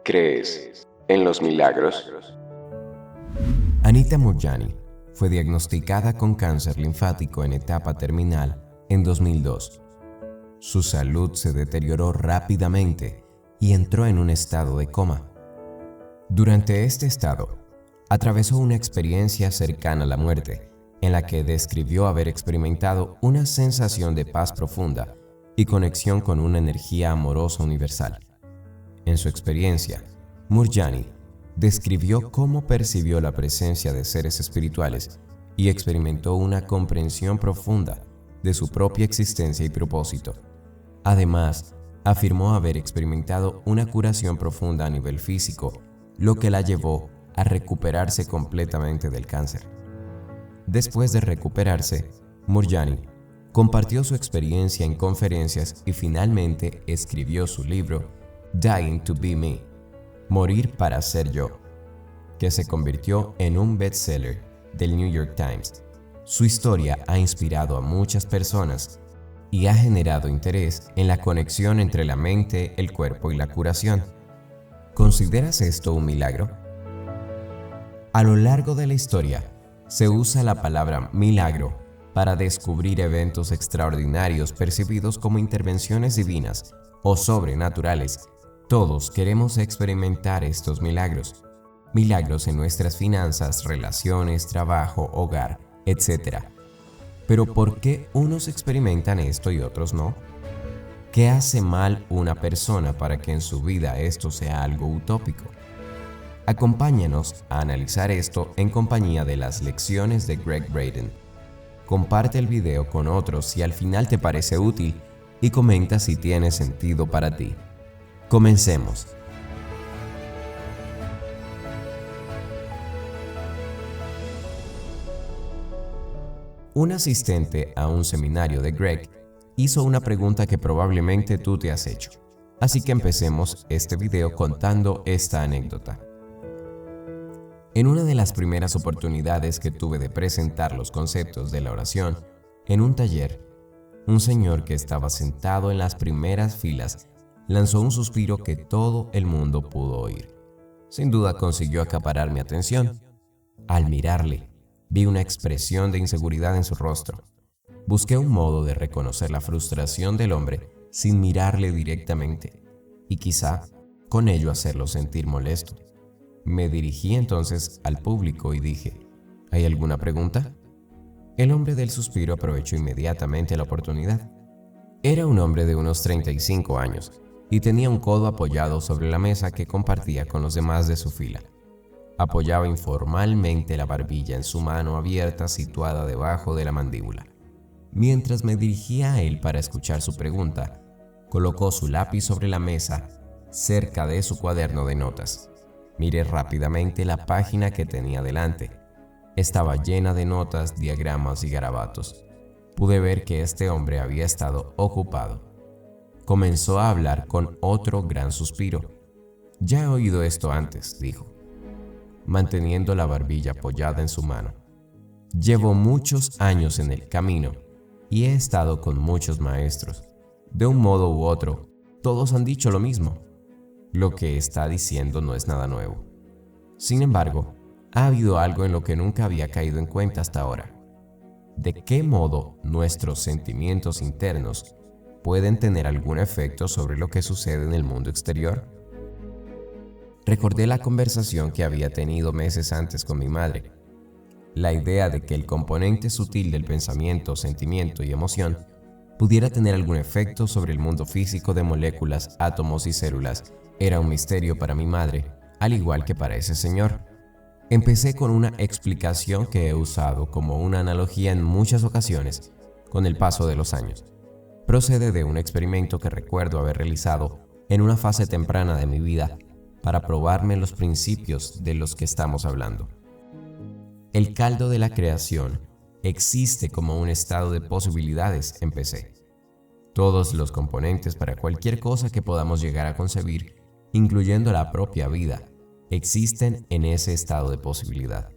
¿Crees en los milagros? Anita Moorjani fue diagnosticada con cáncer linfático en etapa terminal en 2002. Su salud se deterioró rápidamente y entró en un estado de coma. Durante este estado, atravesó una experiencia cercana a la muerte, en la que describió haber experimentado una sensación de paz profunda y conexión con una energía amorosa universal. En su experiencia, Moorjani describió cómo percibió la presencia de seres espirituales y experimentó una comprensión profunda de su propia existencia y propósito. Además, afirmó haber experimentado una curación profunda a nivel físico, lo que la llevó a recuperarse completamente del cáncer. Después de recuperarse, Moorjani compartió su experiencia en conferencias y finalmente escribió su libro Dying to Be Me, Morir para ser yo, que se convirtió en un bestseller del New York Times. Su historia ha inspirado a muchas personas y ha generado interés en la conexión entre la mente, el cuerpo y la curación. ¿Consideras esto un milagro? A lo largo de la historia, se usa la palabra milagro para descubrir eventos extraordinarios percibidos como intervenciones divinas o sobrenaturales. Todos queremos experimentar estos milagros. Milagros en nuestras finanzas, relaciones, trabajo, hogar, etc. Pero ¿por qué unos experimentan esto y otros no? ¿Qué hace mal una persona para que en su vida esto sea algo utópico? Acompáñanos a analizar esto en compañía de las lecciones de Gregg Braden. Comparte el video con otros si al final te parece útil y comenta si tiene sentido para ti. Comencemos. Un asistente a un seminario de Gregg hizo una pregunta que probablemente tú te has hecho. Así que empecemos este video contando esta anécdota. En una de las primeras oportunidades que tuve de presentar los conceptos de la oración en un taller, un señor que estaba sentado en las primeras filas lanzó un suspiro que todo el mundo pudo oír. Sin duda consiguió acaparar mi atención. Al mirarle, vi una expresión de inseguridad en su rostro. Busqué un modo de reconocer la frustración del hombre sin mirarle directamente y quizá con ello hacerlo sentir molesto. Me dirigí entonces al público y dije, ¿hay alguna pregunta? El hombre del suspiro aprovechó inmediatamente la oportunidad. Era un hombre de unos 35 años y tenía un codo apoyado sobre la mesa que compartía con los demás de su fila. Apoyaba informalmente la barbilla en su mano abierta situada debajo de la mandíbula. Mientras me dirigía a él para escuchar su pregunta, colocó su lápiz sobre la mesa cerca de su cuaderno de notas. Miré rápidamente la página que tenía delante. Estaba llena de notas, diagramas y garabatos. Pude ver que este hombre había estado ocupado. Comenzó a hablar con otro gran suspiro. Ya he oído esto antes, dijo, manteniendo la barbilla apoyada en su mano. Llevo muchos años en el camino y he estado con muchos maestros. De un modo u otro, todos han dicho lo mismo. Lo que está diciendo no es nada nuevo. Sin embargo, ha habido algo en lo que nunca había caído en cuenta hasta ahora. ¿De qué modo nuestros sentimientos internos pueden tener algún efecto sobre lo que sucede en el mundo exterior? Recordé la conversación que había tenido meses antes con mi madre. La idea de que el componente sutil del pensamiento, sentimiento y emoción pudiera tener algún efecto sobre el mundo físico de moléculas, átomos y células era un misterio para mi madre, al igual que para ese señor. Empecé con una explicación que he usado como una analogía en muchas ocasiones con el paso de los años. Procede de un experimento que recuerdo haber realizado en una fase temprana de mi vida para probarme los principios de los que estamos hablando. El caldo de la creación existe como un estado de posibilidades, empecé. Todos los componentes para cualquier cosa que podamos llegar a concebir, incluyendo la propia vida, existen en ese estado de posibilidad.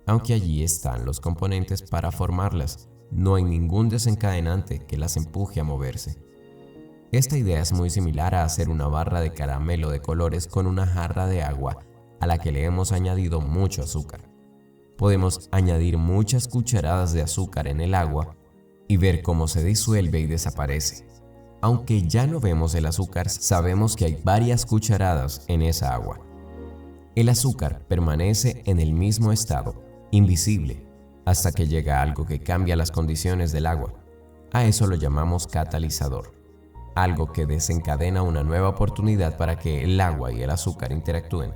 Aunque allí están los componentes para formarlas, no hay ningún desencadenante que las empuje a moverse. Esta idea es muy similar a hacer una barra de caramelo de colores con una jarra de agua a la que le hemos añadido mucho azúcar. Podemos añadir muchas cucharadas de azúcar en el agua y ver cómo se disuelve y desaparece. Aunque ya no vemos el azúcar, sabemos que hay varias cucharadas en esa agua. El azúcar permanece en el mismo estado, invisible, hasta que llega algo que cambia las condiciones del agua. A eso lo llamamos catalizador, algo que desencadena una nueva oportunidad para que el agua y el azúcar interactúen.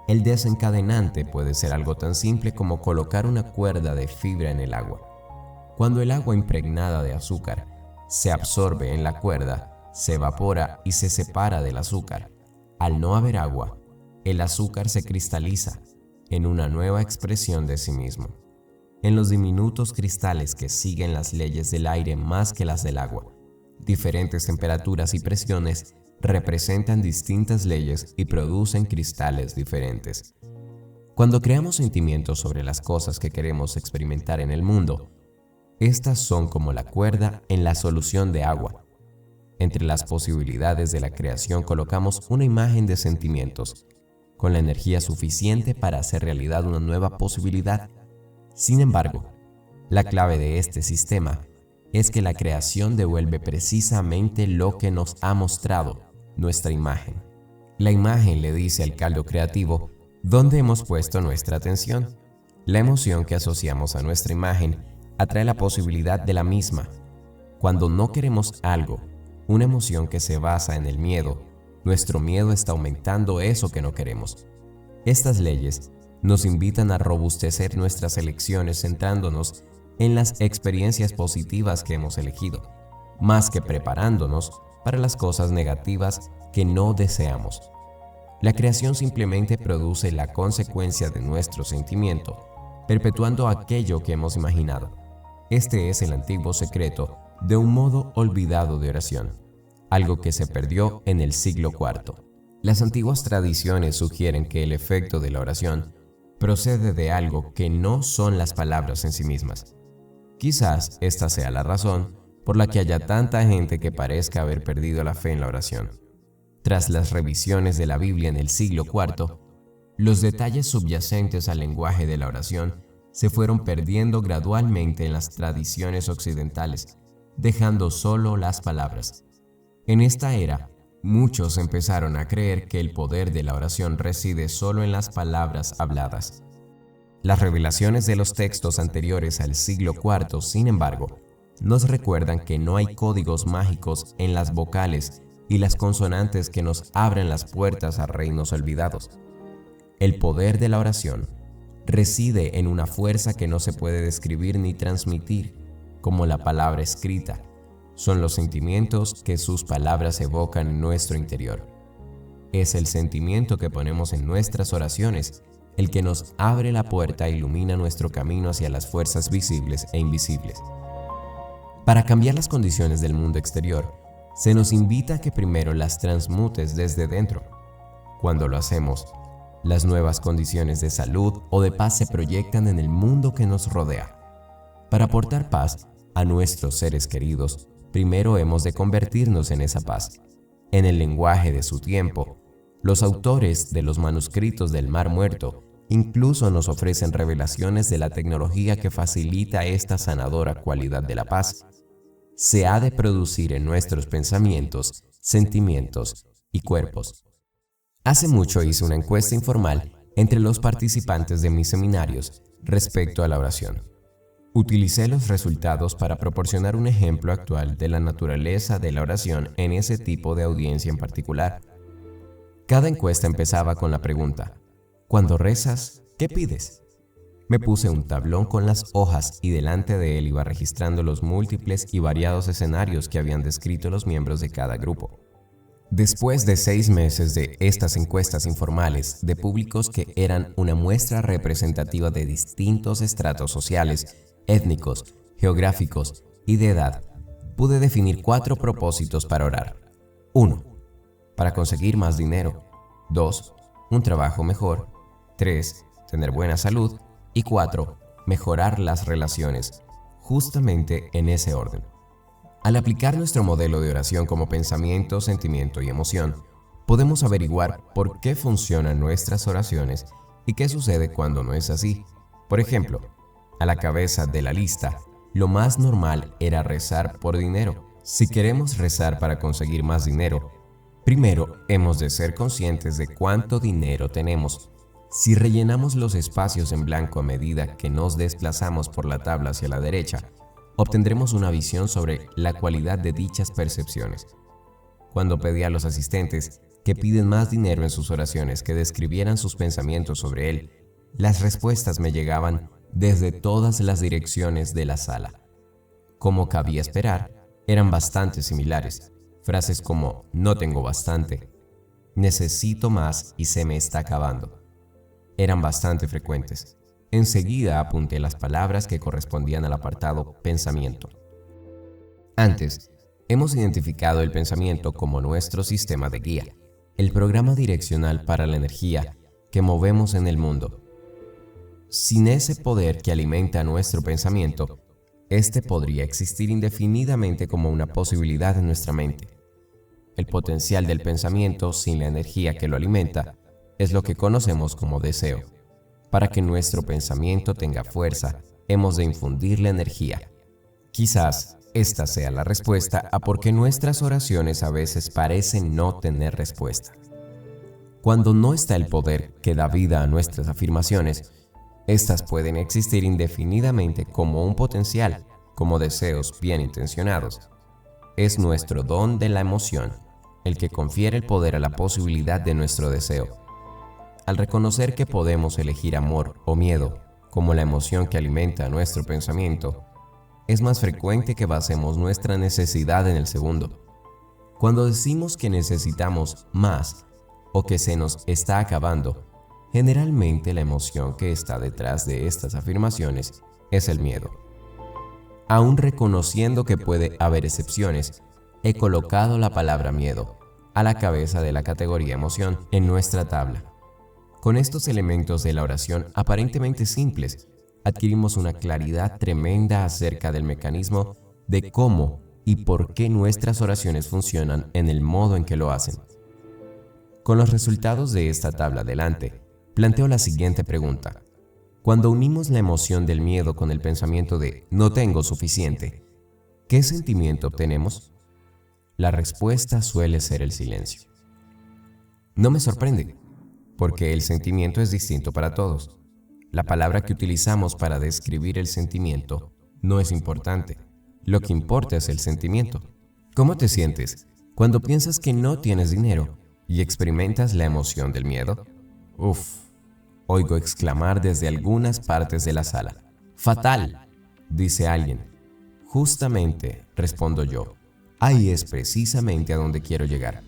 El desencadenante puede ser algo tan simple como colocar una cuerda de fibra en el agua. Cuando el agua impregnada de azúcar se absorbe en la cuerda, se evapora y se separa del azúcar. Al no haber agua, el azúcar se cristaliza en una nueva expresión de sí mismo, en los diminutos cristales que siguen las leyes del aire más que las del agua. Diferentes temperaturas y presiones representan distintas leyes y producen cristales diferentes. Cuando creamos sentimientos sobre las cosas que queremos experimentar en el mundo, estas son como la cuerda en la solución de agua. Entre las posibilidades de la creación colocamos una imagen de sentimientos, con la energía suficiente para hacer realidad una nueva posibilidad. Sin embargo, la clave de este sistema es que la creación devuelve precisamente lo que nos ha mostrado, nuestra imagen. La imagen le dice al caldo creativo dónde hemos puesto nuestra atención. La emoción que asociamos a nuestra imagen atrae la posibilidad de la misma. Cuando no queremos algo, una emoción que se basa en el miedo, nuestro miedo está aumentando eso que no queremos. Estas leyes nos invitan a robustecer nuestras elecciones centrándonos en las experiencias positivas que hemos elegido, más que preparándonos para las cosas negativas que no deseamos. La creación simplemente produce la consecuencia de nuestro sentimiento, perpetuando aquello que hemos imaginado. Este es el antiguo secreto de un modo olvidado de oración, algo que se perdió en el siglo IV. Las antiguas tradiciones sugieren que el efecto de la oración procede de algo que no son las palabras en sí mismas. Quizás esta sea la razón por la que haya tanta gente que parezca haber perdido la fe en la oración. Tras las revisiones de la Biblia en el siglo IV, los detalles subyacentes al lenguaje de la oración se fueron perdiendo gradualmente en las tradiciones occidentales, dejando solo las palabras. En esta era, muchos empezaron a creer que el poder de la oración reside solo en las palabras habladas. Las revelaciones de los textos anteriores al siglo IV, sin embargo, nos recuerdan que no hay códigos mágicos en las vocales y las consonantes que nos abren las puertas a reinos olvidados. El poder de la oración reside en una fuerza que no se puede describir ni transmitir, como la palabra escrita. Son los sentimientos que sus palabras evocan en nuestro interior. Es el sentimiento que ponemos en nuestras oraciones el que nos abre la puerta e ilumina nuestro camino hacia las fuerzas visibles e invisibles. Para cambiar las condiciones del mundo exterior, se nos invita a que primero las transmutes desde dentro. Cuando lo hacemos, las nuevas condiciones de salud o de paz se proyectan en el mundo que nos rodea. Para aportar paz a nuestros seres queridos, primero hemos de convertirnos en esa paz. En el lenguaje de su tiempo, los autores de los manuscritos del Mar Muerto incluso nos ofrecen revelaciones de la tecnología que facilita esta sanadora cualidad de la paz. Se ha de producir en nuestros pensamientos, sentimientos y cuerpos. Hace mucho hice una encuesta informal entre los participantes de mis seminarios respecto a la oración. Utilicé los resultados para proporcionar un ejemplo actual de la naturaleza de la oración en ese tipo de audiencia en particular. Cada encuesta empezaba con la pregunta: cuando rezas, ¿qué pides? Me puse un tablón con las hojas y delante de él iba registrando los múltiples y variados escenarios que habían descrito los miembros de cada grupo. Después de 6 meses de estas encuestas informales de públicos que eran una muestra representativa de distintos estratos sociales, étnicos, geográficos y de edad, pude definir 4 propósitos para orar. 1. Para conseguir más dinero. 2. Un trabajo mejor. 3. Tener buena salud. Y 4. Mejorar las relaciones, justamente en ese orden. Al aplicar nuestro modelo de oración como pensamiento, sentimiento y emoción, podemos averiguar por qué funcionan nuestras oraciones y qué sucede cuando no es así. Por ejemplo, a la cabeza de la lista, lo más normal era rezar por dinero. Si queremos rezar para conseguir más dinero, primero hemos de ser conscientes de cuánto dinero tenemos. Si rellenamos los espacios en blanco a medida que nos desplazamos por la tabla hacia la derecha, obtendremos una visión sobre la cualidad de dichas percepciones. Cuando pedí a los asistentes que piden más dinero en sus oraciones que describieran sus pensamientos sobre él, las respuestas me llegaban desde todas las direcciones de la sala. Como cabía esperar, eran bastante similares. Frases como "no tengo bastante", "necesito más y se me está acabando", eran bastante frecuentes. Enseguida apunté las palabras que correspondían al apartado pensamiento. Antes, hemos identificado el pensamiento como nuestro sistema de guía, el programa direccional para la energía que movemos en el mundo. Sin ese poder que alimenta nuestro pensamiento, este podría existir indefinidamente como una posibilidad en nuestra mente. El potencial del pensamiento sin la energía que lo alimenta es lo que conocemos como deseo. Para que nuestro pensamiento tenga fuerza, hemos de infundirle energía. Quizás esta sea la respuesta a por qué nuestras oraciones a veces parecen no tener respuesta. Cuando no está el poder que da vida a nuestras afirmaciones, estas pueden existir indefinidamente como un potencial, como deseos bien intencionados. Es nuestro don de la emoción, el que confiere el poder a la posibilidad de nuestro deseo. Al reconocer que podemos elegir amor o miedo como la emoción que alimenta nuestro pensamiento, es más frecuente que basemos nuestra necesidad en el segundo. Cuando decimos que necesitamos más o que se nos está acabando, generalmente la emoción que está detrás de estas afirmaciones es el miedo. Aún reconociendo que puede haber excepciones, he colocado la palabra miedo a la cabeza de la categoría emoción en nuestra tabla. Con estos elementos de la oración aparentemente simples, adquirimos una claridad tremenda acerca del mecanismo de cómo y por qué nuestras oraciones funcionan en el modo en que lo hacen. Con los resultados de esta tabla delante, planteo la siguiente pregunta. Cuando unimos la emoción del miedo con el pensamiento de "no tengo suficiente", ¿qué sentimiento obtenemos? La respuesta suele ser el silencio. No me sorprende, porque el sentimiento es distinto para todos. La palabra que utilizamos para describir el sentimiento no es importante. Lo que importa es el sentimiento. ¿Cómo te sientes cuando piensas que no tienes dinero y experimentas la emoción del miedo? Uf, oigo exclamar desde algunas partes de la sala. ¡Fatal!, dice alguien. Justamente, respondo yo. Ahí es precisamente a donde quiero llegar.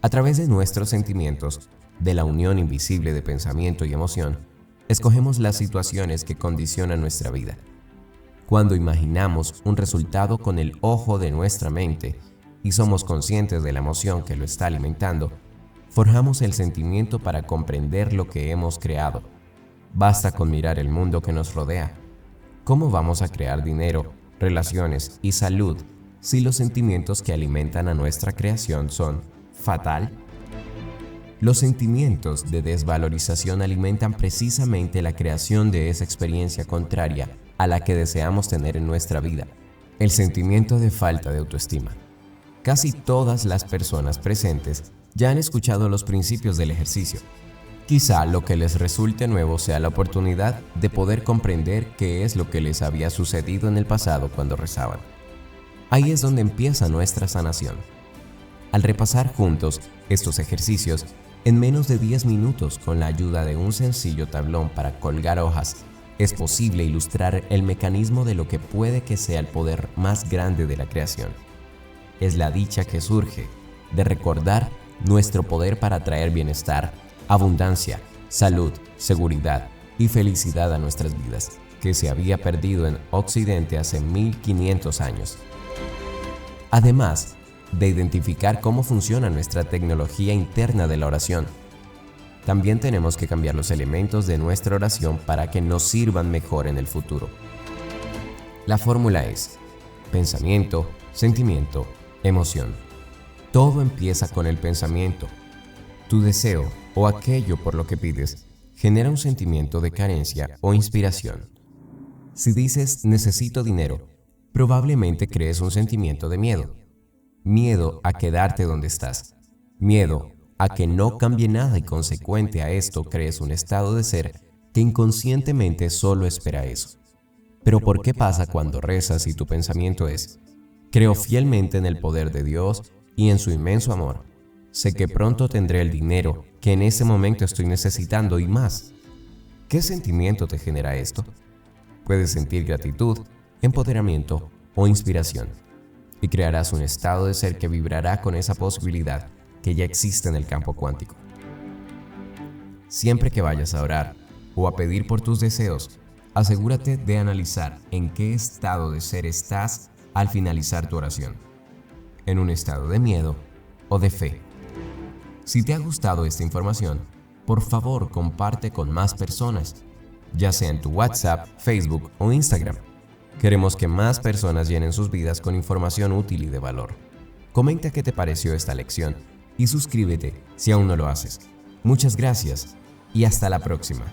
A través de nuestros sentimientos, de la unión invisible de pensamiento y emoción, escogemos las situaciones que condicionan nuestra vida. Cuando imaginamos un resultado con el ojo de nuestra mente y somos conscientes de la emoción que lo está alimentando, forjamos el sentimiento para comprender lo que hemos creado. Basta con mirar el mundo que nos rodea. ¿Cómo vamos a crear dinero, relaciones y salud si los sentimientos que alimentan a nuestra creación son fatal? Los sentimientos de desvalorización alimentan precisamente la creación de esa experiencia contraria a la que deseamos tener en nuestra vida, el sentimiento de falta de autoestima. Casi todas las personas presentes ya han escuchado los principios del ejercicio. Quizá lo que les resulte nuevo sea la oportunidad de poder comprender qué es lo que les había sucedido en el pasado cuando rezaban. Ahí es donde empieza nuestra sanación. Al repasar juntos estos ejercicios, en menos de 10 minutos, con la ayuda de un sencillo tablón para colgar hojas, es posible ilustrar el mecanismo de lo que puede que sea el poder más grande de la creación. Es la dicha que surge de recordar nuestro poder para traer bienestar, abundancia, salud, seguridad y felicidad a nuestras vidas, que se había perdido en Occidente hace 1500 años. Además de identificar cómo funciona nuestra tecnología interna de la oración, también tenemos que cambiar los elementos de nuestra oración para que nos sirvan mejor en el futuro. La fórmula es pensamiento, sentimiento, emoción. Todo empieza con el pensamiento. Tu deseo o aquello por lo que pides genera un sentimiento de carencia o inspiración. Si dices necesito dinero, probablemente crees un sentimiento de miedo. Miedo a quedarte donde estás. Miedo a que no cambie nada y consecuente a esto crees un estado de ser que inconscientemente solo espera eso. Pero ¿por qué pasa cuando rezas y tu pensamiento es: creo fielmente en el poder de Dios y en su inmenso amor? Sé que pronto tendré el dinero que en ese momento estoy necesitando y más. ¿Qué sentimiento te genera esto? Puedes sentir gratitud, empoderamiento o inspiración, y crearás un estado de ser que vibrará con esa posibilidad que ya existe en el campo cuántico. Siempre que vayas a orar o a pedir por tus deseos, asegúrate de analizar en qué estado de ser estás al finalizar tu oración. ¿En un estado de miedo o de fe? Si te ha gustado esta información, por favor comparte con más personas, ya sea en tu WhatsApp, Facebook o Instagram. Queremos que más personas llenen sus vidas con información útil y de valor. Comenta qué te pareció esta lección y suscríbete si aún no lo haces. Muchas gracias y hasta la próxima.